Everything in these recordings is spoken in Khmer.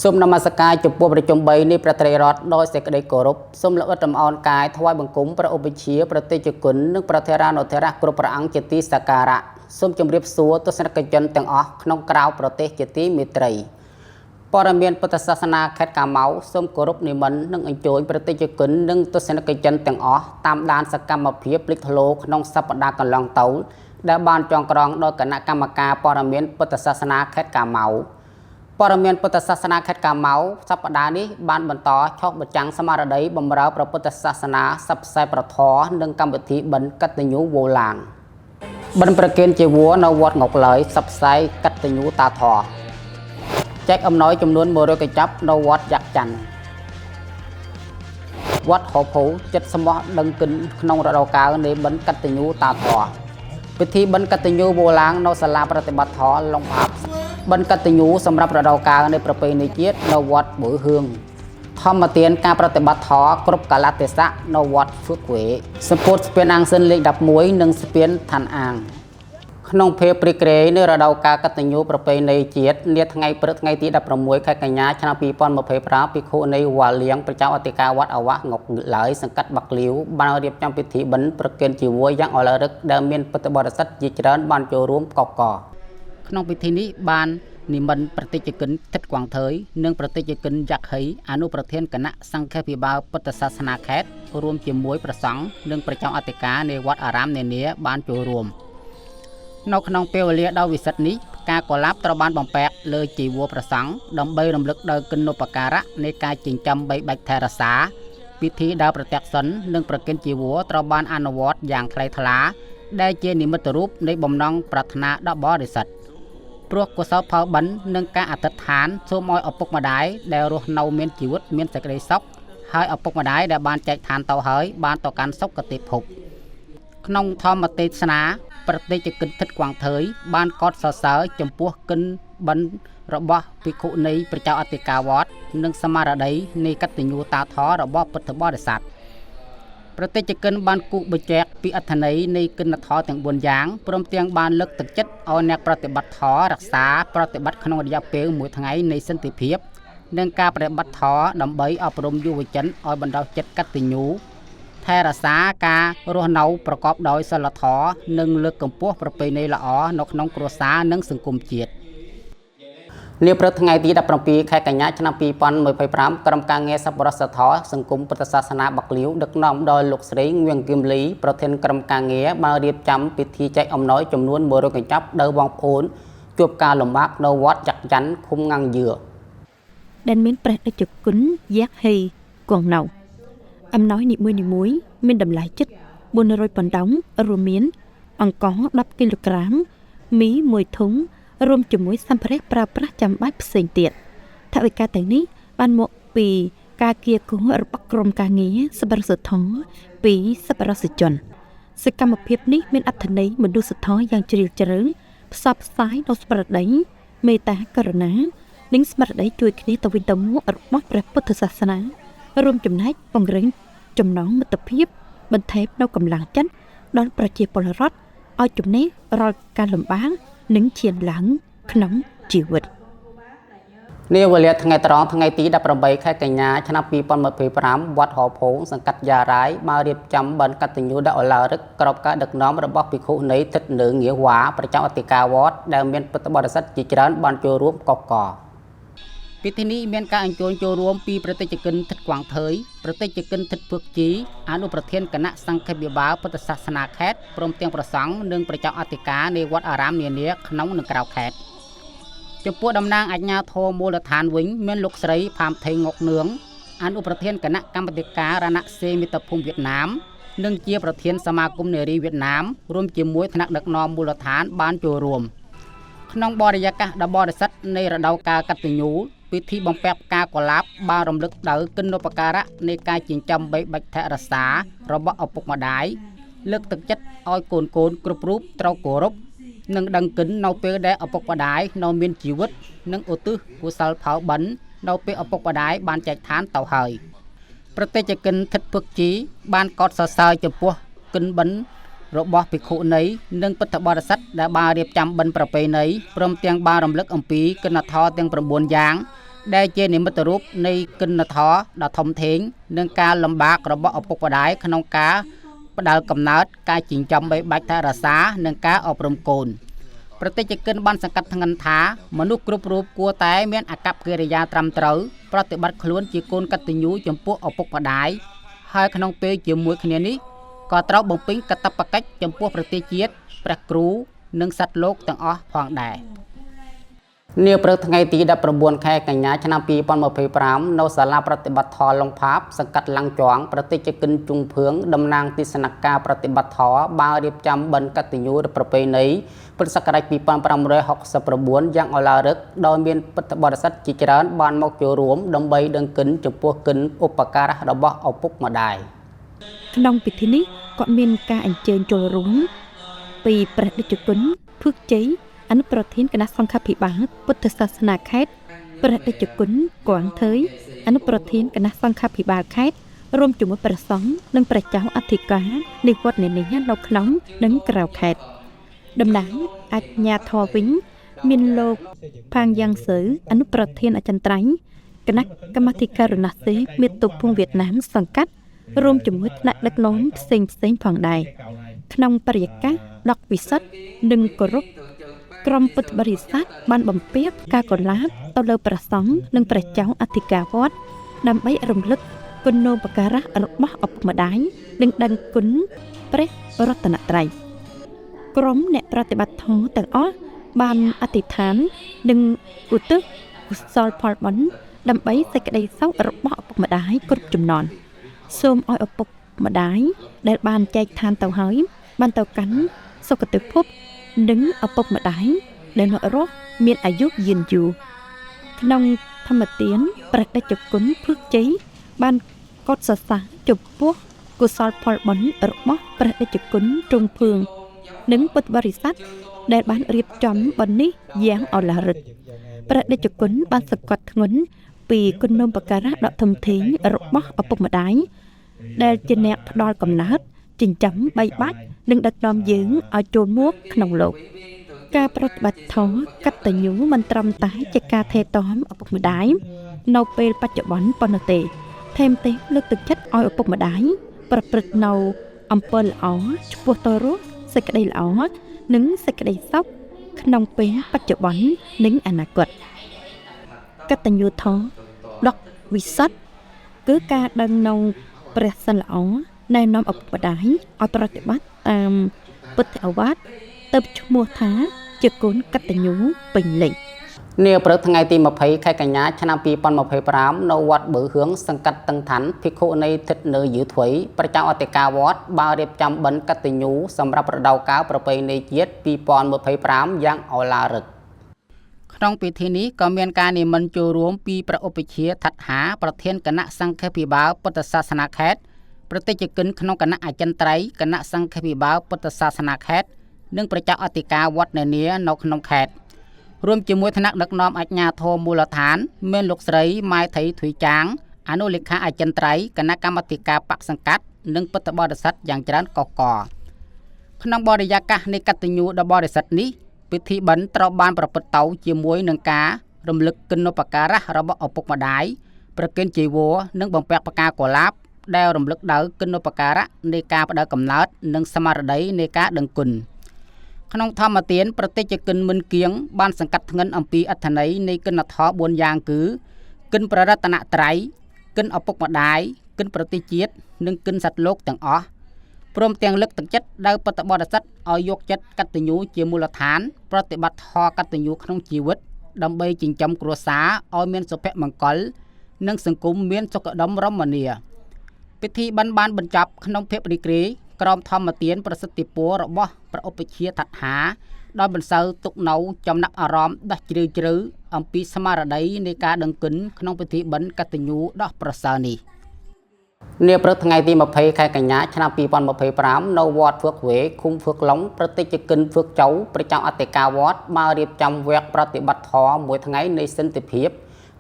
សូមនមស្ការចំពោះប្រជុំ3នេះប្រត្រីរដ្ឋដោយសេចក្តីគោរពសូមលោកតំអនកាយថ្វាយបង្គំព្រះឧបជាប្រតិជគុណនិងប្រធារានុធារៈគ្រប់ព្រះអង្គជាទីសក្ការៈសូមជម្រាបសួរទស្សនិកជនទាំងអស់ក្នុងក្រៅប្រទេសជាទីមេត្រីព័ត៌មានពុទ្ធសាសនាខេត្តកាម៉ៅសូមគោរពនិមន្តនិងអញ្ជើញប្រតិជគុណនិងទស្សនិកជនទាំងអស់តាមដានសកម្មភាពលេចធ្លោក្នុងសប្តាហ៍កន្លងទៅដែលបានចងក្រងដោយគណៈកម្មការព័ត៌មានពុទ្ធសាសនាខេត្តកាម៉ៅព័ត៌មានពុទ្ធសាសនាខេត្តកាម៉ៅសប្តាហ៍នេះបានបន្តឆុសបញ្ចាំងស្មារតីបម្រើព្រះពុទ្ធសាសនាសព្វផ្សាយប្រធរនិងកម្មវិធីបិណ្ឌកតញ្ញូវោឡានបិណ្ឌប្រគេនជាវរនៅវត្តងប់ឡើយសព្វផ្សាយកតញ្ញូតាធរចែកអំណោយចំនួន100កញ្ចប់នៅវត្តយ៉ាក់ច័ន្ទវត្តហោភូចិត្តសមោះដឹងគិនក្នុងរដូវកាលនៃបិណ្ឌកតញ្ញូតាធរពិធីបិណ្ឌកតញ្ញូវោឡាងនៅសាលាប្រតិបត្តិធម៌ឡុងផាប់បិណ្ឌកតញ្ញូសម្រាប់រដូវកាលនៃប្រពៃណីជាតិនៅវត្តប៊ឺហឿងធម្មទានការប្រតិបត្តិធម៌គ្រប់កាលៈទេសៈនៅវត្តហ្វឹកវេសម្ពោធស្ពានអាងសិនលេខ11និងស្ពានឋានអាងក្នុងភាពព្រីក្រេនៅរដូវកាលកតញ្ញូប្រពៃណីជាតិនាថ្ងៃព្រឹកថ្ងៃទី16ខែកញ្ញាឆ្នាំ2025ភិក្ខុនៃវ៉ាលៀងប្រចាំអធិការវត្តអាវ៉ាស់ងប់ឡើយសង្កាត់បាក់លីវបានរៀបចំពិធីបិណ្ឌប្រគេនជីវរយ៉ាងអលរឹកដែលមានពុទ្ធបរិស័ទជាច្រើនបានចូលរួមកកកក្នុងពិធីនេះបាននិមន្តប្រតិជគុណទិតគួងថើយនិងប្រតិជគុណយ៉ាក់ហីអនុប្រធានគណៈសង្ឃភិបាលពុទ្ធសាសនាខេត្តរួមជាមួយព្រះសង្ឃនិងប្រជាអធិការនៃវត្តអារាមនានាបានចូលរួមនៅក្នុងពេលវេលាដ៏វិសិទ្ធនេះការកុលាបត្រូវបានបំពាក់លើជីវរព្រះសង្ឃដើម្បីរំលឹកដល់គុណូបការៈនៃការចិញ្ចឹមបីបាច់ថែរក្សាពិធីដើរប្រទក្សិណនិងប្រគេនជីវរត្រូវបានអនុវត្តយ៉ាងថ្លៃថ្លាដែលជានិមិត្តរូបនៃបំណងប្រាថ្នាដ៏បរិសុទ្ធព្រោះកុសលផលបិណ្ឌនិងការអធិដ្ឋានសូមឲ្យឪពុកម្ដាយដែលរស់នៅមានជីវិតមានសេចក្តីសុខហើយឪពុកម្ដាយដែលបានចែកឋានទៅហើយបានទៅកាន់សុគតិភពក្នុងធម្មទេសនាប្រតិជគុណទិតគួងថើយបានកោតសរសើរចំពោះកិនបិណ្ឌរបស់ភិក្ខុនៃប្រជាអធិការវត្តនិងសមារតីនៃកតញ្ញូតាធររបស់ពុទ្ធបរិស័ទប្រតិជគុណបានគូបញ្ជាក់ពីអត្ថន័យនៃគុណធម៌ទាំង4យ៉ាងព្រមទាំងបានលើកទឹកចិត្តឲ្យអ្នកប្រតិបត្តិធម៌រក្សាប្រតិបត្តិក្នុងរយៈពេល1ថ្ងៃនៃសន្តិភាពនិងការប្រតិបត្តិធម៌ដើម្បីអប់រំយុវជនឲ្យបណ្ដោះចិត្តកតញ្ញូថែរក្សាការរស់នៅប្រកបដោយសីលធម៌និងលើកកម្ពស់ប្រពៃណីល្អនៅក្នុងគ្រួសារនិងសង្គមជាតិនាព្រឹកថ្ងៃទី17ខែកញ្ញាឆ្នាំ2025ក្រុមការងារសប្បុរសធម៌សង្គមពុទ្ធសាសនាបាក់លីវដឹកនាំដោយលោកស្រីងៀងគឹមលីប្រធានក្រុមការងារបានរៀបចំពិធីចែកអំណោយចំនួន100កញ្ចប់ដល់បងប្អូនជួបការលំបាកនៅវត្តយ៉ាក់ច័ន្ទឃុំងាំងយឿដែលមានព្រះតេជគុណយ៉ាក់ហេគង់នៅអំណោយនីមួយៗមានតម្លៃជិត400ប៉ុណ្ណោះរួមមានអង្ករ10គីឡូក្រាមមី1ធុងរួមជាមួយសម្ភារៈប្រើប្រាស់ចាំបាច់ផ្សេងទៀតថវិកាទាំងនេះបានមកពីការគៀកគូរបស់ក្រុមការងារសប្បុរសធម៌ពីសប្បុរសជនសកម្មភាពនេះមានអត្ថន័យមនុស្សធម៌យ៉ាងជ្រាលជ្រៅផ្សព្វផ្សាយនូវស្មារតីមេត្តាករុណានិងស្មារតីជួយគ្នាទៅវិញទៅមករបស់ព្រះពុទ្ធសាសនារួមចំណែកពង្រឹងចំណងមិត្តភាពបន្ថែមនូវកម្លាំងចិត្តដល់ប្រជាពលរដ្ឋឲ្យជំនះរាល់ការលំបាកនិងឈានឡើងក្នុងជីវិតនាវេលាថ្ងៃត្រង់ថ្ងៃទី18ខែកញ្ញាឆ្នាំ2025វត្តហោភូងសង្កាត់យ៉ារាយបានរៀបចំបិណ្ឌកតញ្ញូដ៏អលរឹកក្របការដឹកនាំរបស់ភិក្ខុនៃទិដ្ឋនៅងារវ៉ាប្រចាំអធិការវត្តដែលមានពុទ្ធបរិស័ទជាច្រើនបានចូលរួមកកកពិធីនេះមានការអញ្ជើញចូលរួមពីប្រតិជគុណទិតគួងថើយប្រតិជគុណទិតភឿកជីអនុប្រធានគណៈសង្ឃភិបាលពុទ្ធសាសនាខេត្តព្រមទាំងព្រះសង្ឃនិងប្រជាអធិការនៃវត្តអារាមនានាក្នុងនិងក្រៅខេត្តចំពោះតំណាងអាជ្ញាធរមូលដ្ឋានវិញមានលោកស្រីផាមថេងងុកនឿងអនុប្រធានគណៈកម្មាធិការរណសេមិត្តភូមិវៀតណាមនិងជាប្រធានសមាគមនារីវៀតណាមរួមជាមួយថ្នាក់ដឹកនាំមូលដ្ឋានបានចូលរួមក្នុងបរិយាកាសដ៏បរិសុទ្ធនៃរដូវកាលកតញ្ញូពិធីបំពាក់ផ្កាកុលាបបានរំលឹកដល់គុណូបការៈនៃការចិញ្ចឹមបីបាច់ថែរក្សារបស់ឪពុកម្ដាយលើកទឹកចិត្តឲ្យកូនគ្រប់រូបត្រូវគោរពនិងដឹងគុណនៅពេលដែលឪពុកម្ដាយនៅមានជីវិតនិងឧទ្ទិសកុសលផលបិណ្ឌនៅពេលឪពុកម្ដាយបានចែកឋានទៅហើយប្រតិជគុណទិតភឿកជីបានកោតសរសើរចំពោះគុណបិណ្ឌរបស់ភិក្ខុនីនិងពុទ្ធបរិស័ទដែលបានរៀបចំបិណ្ឌប្រពៃណីព្រមទាំងបានរំលឹកអំពីគុណធម៌ទាំង9យ៉ាង ដែលជានិមិត្តរូបនៃគុណធម៌ដ៏ធំធេងនិងការលំបាករបស់ឪពុកម្ដាយក្នុងការផ្ដល់កំណើតការចិញ្ចឹមបីបាច់ថែរក្សានិងការអប់រំកូនប្រតិជនកិនបានសង្កត់ធ្ងន់ថាមនុស្សគ្រប់រូបគួរតែមានអាកប្បកិរិយាត្រឹមត្រូវប្រតិបត្តិខ្លួនជាកូនកតញ្ញូចំពោះឪពុកម្ដាយហើយក្នុងពេលជាមួយគ្នានេះក៏ត្រូវបំពេញកាតព្វកិច្ចចំពោះប្រទេសជាតិព្រះគ្រូនិងសត្វលោកទាំងអស់ផងដែរនាព្រឹកថ្ងៃទី19ខែកញ្ញាឆ្នាំ2025នៅសាលាប្រតិបត្តិធម៌ឡុងផាបសង្កាត់ឡាំងជាប់ប្រតិជនកិនជុងភឿងតំណាងទស្សនការប្រតិបត្តិធម៌បានរៀបចំបិណ្ឌកតញ្ញូប្រពៃណីពុទ្ធសករាជ2569យ៉ាងឱឡារិកដោយមានពុទ្ធបរិស័ទជាច្រើនបានមកចូលរួមដើម្បីដឹងគុណចំពោះគុណឧបការៈរបស់ឪពុកម្ដាយក្នុងពិធីនេះក៏មានការអញ្ជើញចូលរួមពីព្រះតេជគុណភឹកជ័យអនុប្រធានគណៈសង្ឃភិបាលពុទ្ធសាសនាខេត្តព្រះតេជគុណគួងថើយអនុប្រធានគណៈសង្ឃភិបាលខេត្តរួមជាមួយព្រះសង្ឃនិងព្រះចៅអធិការនៃវត្តនានានៅក្នុងនិងក្រៅខេត្តតំណាងអាជ្ញាធរវិញមានលោកផាងយ៉ាងសឺអនុប្រធានអចិន្ត្រៃយ៍គណៈកម្មាធិការរណសិរ្សមាតុភូមិវៀតណាមសង្កាត់រួមជាមួយថ្នាក់ដឹកនាំផ្សេងផងដែរក្នុងបរិយាកាសដ៏ពិសិដ្ឋនិងគោរពក្រុមពុទ្ធបរិស័ទបានបំពេញការកុលាបទៅលើព្រះសង្ឃនិងព្រះចៅអធិការវត្តដើម្បីរំលឹកគុណូបការៈរបស់ឪពុកម្ដាយនិងដឹងគុណព្រះរតនត្រ័យក្រុមអ្នកប្រតិបត្តិធម៌ទាំងអស់បានអធិដ្ឋាននិងឧទ្ទិសកុសលផលបុណ្យដើម្បីសេចក្តីសុខរបស់ឪពុកម្ដាយគ្រប់ជំនាន់សូមឲ្យឪពុកម្ដាយដែលបានចែកឋានទៅហើយបានទៅកាន់សុគតិភពនិងឪពុកម្ដាយដែលនៅរស់មានអាយុយឺនយូរក្នុងធម្មទានព្រះតេជគុណភឹកជ័យបានកត់សរសើរចំពោះកុសលផលបុណ្យរបស់ព្រះតេជគុណទ្រង់ភឿងនិងពុទ្ធបរិស័ទដែលបានរៀបចំបុណ្យនេះយ៉ាងឱឡារិកព្រះតេជគុណបានសង្កត់ធ្ងន់ពីគុណូបការៈដ៏ធំធេងរបស់ឪពុកម្ដាយដែលជាអ្នកផ្ដល់កំណើតចិញ្ចឹមបីបាច់និងដឹកនាំយើងឲ្យចូលមកក្នុងលោកការប្រតិបត្តិធម៌កតញ្ញូមិនត្រឹមតែជាការថែទាំឪពុកម្ដាយនៅពេលបច្ចុប្បន្នប៉ុណ្ណោះទេថែមទាំងលើកទឹកចិត្តឲ្យឪពុកម្ដាយប្រព្រឹត្តនៅអំពើល្អឆ្ពោះទៅរកសេចក្តីល្អនិងសេចក្តីសុខក្នុងពេលបច្ចុប្បន្ននិងអនាគតកតញ្ញូធម៌ដ៏វិសុទ្ធគឺការដឹងនៅព្រះសិលល្អណែនាំឪពុកម្ដាយឲ្យប្រតិបត្តិតាមពុទ្ធអាវាទទៅឈ្មោះថាជាកូនកតញ្ញូពេញលេញនាព្រឹកថ្ងៃទី20ខែកញ្ញាឆ្នាំ2025នៅវត្តបើហឿងសង្កាត់តឹងឋានភិក្ខុនៃស្ថិតនៅយឺថុយព្រះចៅអធិការវត្តបានរៀបចំបិណ្ឌកតញ្ញូសម្រាប់រដូវកាលប្រពៃណីជាតិ2025យ៉ាងឱឡារិកក្នុងពិធីនេះក៏មានការនិមន្តចូលរួមពីព្រះឧបជាថាត់ហាប្រធានគណៈសង្ឃភិបាលពុទ្ធសាសនាខេត្តប្រតិជនកិនក្នុងគណៈអចិន្ត្រៃយ៍គណៈសង្ឃភិបាលពុទ្ធសាសនាខេត្តនិងព្រះចៅអធិការវត្តនានានៅក្នុងខេត្តរួមជាមួយថ្នាក់ដឹកនាំអាជ្ញាធរមូលដ្ឋានមានលោកស្រីម៉ែថៃធុយចាងអនុលេខាអចិន្ត្រៃយ៍គណៈកម្មាធិការបកសង្កាត់និងពុទ្ធបរិស័ទយ៉ាងច្រើនកកក្នុងបរិយាកាសនៃកតញ្ញូដ៏បរិសុទ្ធនេះពិធីបិណ្ឌត្រូវបានប្រព្រឹត្តទៅជាមួយនឹងការរំលឹកគុណូបការៈរបស់ឪពុកម្ដាយប្រគេនចីវរនិងបំពាក់ផ្កាកុលាបដែលរំលឹកដល់គុណូបការៈនៃការផ្ដល់កំណើតនិងស្មារតីនៃការដឹងគុណក្នុងធម្មទានប្រតិជនកិនមិនគៀងបានសង្កត់ធ្ងន់អំពីអត្ថន័យនៃគុណធម៌4យ៉ាងគឺគុណព្រះរតនត្រ័យគុណឪពុកម្ដាយគុណប្រតិជាតិនិងគុណសត្វលោកទាំងអស់ព្រមទាំងលើកទឹកចិត្តដល់ពុទ្ធបរិស័ទឲ្យយកចិត្តកតញ្ញូជាមូលដ្ឋានប្រតិបត្តិធម៌កតញ្ញូក្នុងជីវិតដើម្បីចិញ្ចឹមគ្រួសារឲ្យមានសុភមង្គលនិងសង្គមមានសុខដុមរមនាពិធីបិណ្ឌបានបញ្ចប់ក្នុងភាពរីករាយក្រោមធម្មទានប្រសិទ្ធពររបស់ព្រះឧបជាថាត់ហាដោយបន្សើទុកនៅចំណាប់អារម្មណ៍ដ៏ជ្រាលជ្រៅអំពីស្មារតីនៃការដឹងគុណក្នុងពិធីបិណ្ឌកតញ្ញូដ៏ប្រសើរនេះនាព្រឹកថ្ងៃទី20ខែកញ្ញាឆ្នាំ2025នៅវត្តហ្វឹកវេឃុំហ្វឹកឡុងប្រតិជនកិនហ្វឹកចៅព្រះចៅអធិការវត្តបានរៀបចំវគ្គប្រតិបត្តិធម៌មួយថ្ងៃនៃសន្តិភាព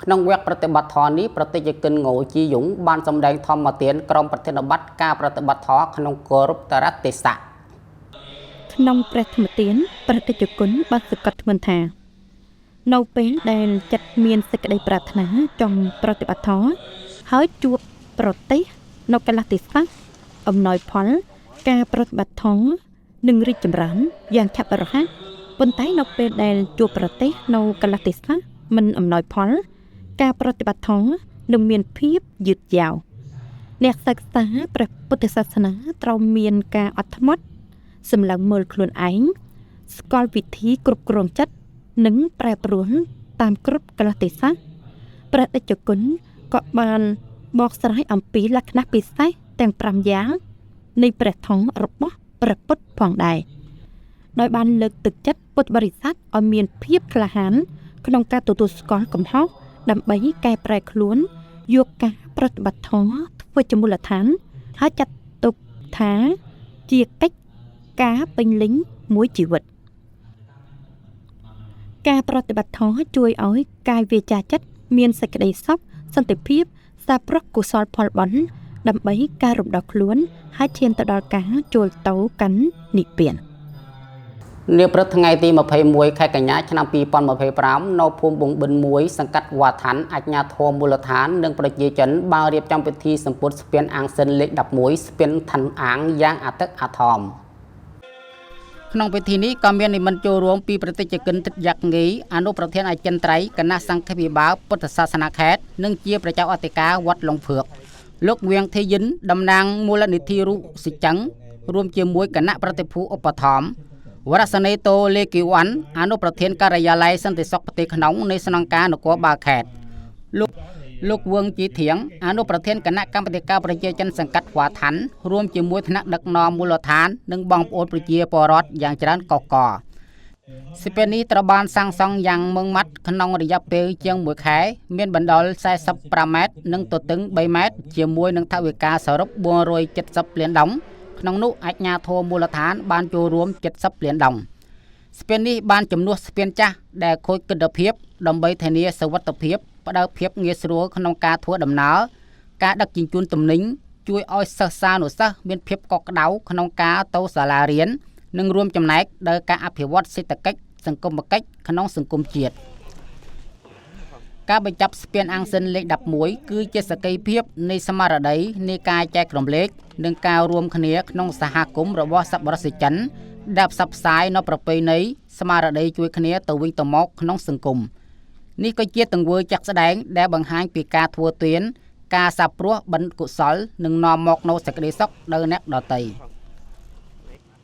ក្នុងវគ្គប្រតិបត្តិធម៌នេះប្រតិជនកិនងូជីយុងបានសម្ដែងធម្មទានក្រុមប្រតិបត្តិការប្រតិបត្តិធម៌ក្នុងគោរពតរទេសៈក្នុងព្រះធម្មទានប្រតិជនគុណបានសង្កត់ធ្ងន់ថា នៅពេលដែលចិត្តមានសេចក្តីប្រាថ្នាចង់ប្រតិបត្តិធម៌ហើយជួបប្រទេសនៅកលៈទេសៈអំណោយផលការប្រតិបត្តិធម៌នឹងរីកចម្រើនយ៉ាងឆាប់រហ័សប៉ុន្តែនៅពេលដែលជួបប្រទេសនៅកលៈទេសៈមិនអំណោយផលការប្រតិបត្តិធម៌នឹងមានភាពយឺតយ៉ាវអ្នកសិក្សាព្រះពុទ្ធសាសនាត្រូវមានការអត់ធ្មត់សម្លឹងមើលខ្លួនឯងស្គាល់វិធីគ្រប់គ្រងចិត្តនិងប្រែប្រួលតាមគ្រប់កលៈទេសៈព្រះតេជគុណក៏បានបកស្រាយអំពីលក្ខណៈពិសេសទាំង5យ៉ាងនៃព្រះធម៌របស់ព្រះពុទ្ធផងដែរដោយបានលើកទឹកចិត្តពុទ្ធបរិស័ទឲ្យមានភាពក្លាហានក្នុងការទទួលស្គាល់កំហុសដើម្បីកែប្រែខ្លួនយកការប្រតិបត្តិធម៌ធ្វើជាមូលដ្ឋានហើយចាត់ទុកថាជាកិច្ចការពេញលេញមួយជីវិតការប្រតិបត្តិធម៌ជួយឲ្យកាយវាចាចិត្តមានសេចក្តីសុខសន្តិភាពសាប្រកកុសលផលបុណ្យដើម្បីការរំដោះខ្លួនហើយឈានទៅដល់ការចូលទៅកាន់និព្វាននាព្រឹកថ្ងៃទី21ខែកញ្ញាឆ្នាំ2025នៅភូមិប៊ុងបិន1សង្កាត់វ៉ាឋានអាជ្ញាធរមូលដ្ឋាននិងប្រជាជនបានរៀបចំពិធីសម្ពុតស្ពានអាងសិនលេខ11ស្ពានឋានអាងយ៉ាងអតិថិអធមក្នុងពិធីនេះក៏មាននិមន្តចូលរួមពីប្រតិជនទឹកយ៉ាក់ងីអនុប្រធានអចិន្ត្រៃយ៍គណៈសង្ឃវិបាលពុទ្ធសាសនាខេត្តនិងជាព្រះចៅអធិការវត្តលង្ភឿកលោកវៀងធីយិនតំណាងមូលនិធិរុសិចឹងរួមជាមួយគណៈប្រតិភូឧបត្ថម្ភវរសនេតូលេគីវ៉ាន់អនុប្រធានការិយាល័យសន្តិសុខប្រទេសក្នុងនៃស្នងការនគរបាលខេត្តលោកវឿងជីធៀងអនុប្រធានគណៈកម្មាធិការប្រជាជនសង្កាត់វ៉ាឋានរួមជាមួយថ្នាក់ដឹកនាំមូលដ្ឋាននិងបងប្អូនប្រជាពលរដ្ឋយ៉ាងច្រើនកុះករស្ពាននេះត្រូវបានសាងសង់យ៉ាងម៉ឺងម៉ាត់ក្នុងរយៈពេលជាង1ខែមានបណ្ដោយ45ម៉ែត្រនិងទទឹង3ម៉ែត្រជាមួយនឹងថវិកាសរុប470លានដុល្លារក្នុងនោះអាជ្ញាធរមូលដ្ឋានបានចូលរួម70លានដុល្លារស្ពាននេះបានជំនួសស្ពានចាស់ដែលខូចគុណភាពដើម្បីធានាសុវត្ថិភាពផ្ដល់ភាពងាយស្រួលក្នុងការធ្វើដំណើរការដឹកជញ្ជូនទំនិញជួយឲ្យសិស្សានុសិស្សមានភាពកក់ក្ដៅក្នុងការទៅសាលារៀននិងរួមចំណែកដល់ការអភិវឌ្ឍសេដ្ឋកិច្ចសង្គមគិច្ចក្នុងសង្គមជាតិការបញ្ចប់ស្ពានអាងសិនលេខ11គឺជាសក្ខីភាពនៃស្មារតីនៃការចែករំលែកនិងការរួមគ្នាក្នុងសហគមន៍របស់សប្បុរសជនដែលផ្សព្វផ្សាយនៅប្រពៃណីស្មារតីជួយគ្នាទៅវិញទៅមកក្នុងសង្គមនេះក៏ជាទង្វើជាក់ស្ដែងដែលបង្ហាញពីការធ្វើទានការសាបព្រោះបុណ្យកុសលនិងនាំមកនូវសេចក្តីសុខដល់អ្នកដទៃ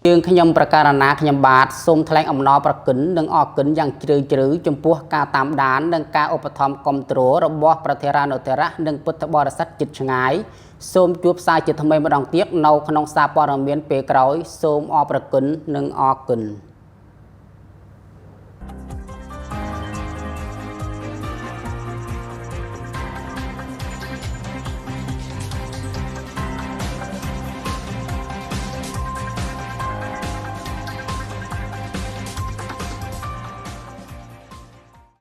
យើងខ្ញុំប្រកាសណាខ្ញុំបាទសូមថ្លែងអំណរប្រគុណនិងអរគុណយ៉ាងជ្រាលជ្រៅចំពោះការតាមដាននិងការឧបត្ថម្ភគាំទ្ររបស់ប្រធារានុធរៈនិងពុទ្ធបរិស័ទជិតឆ្ងាយសូមជួបសារជាថ្មីម្ដងទៀតនៅក្នុងសារព័ត៌មានពេលក្រោយសូមអរប្រគុណនិងអរគុណ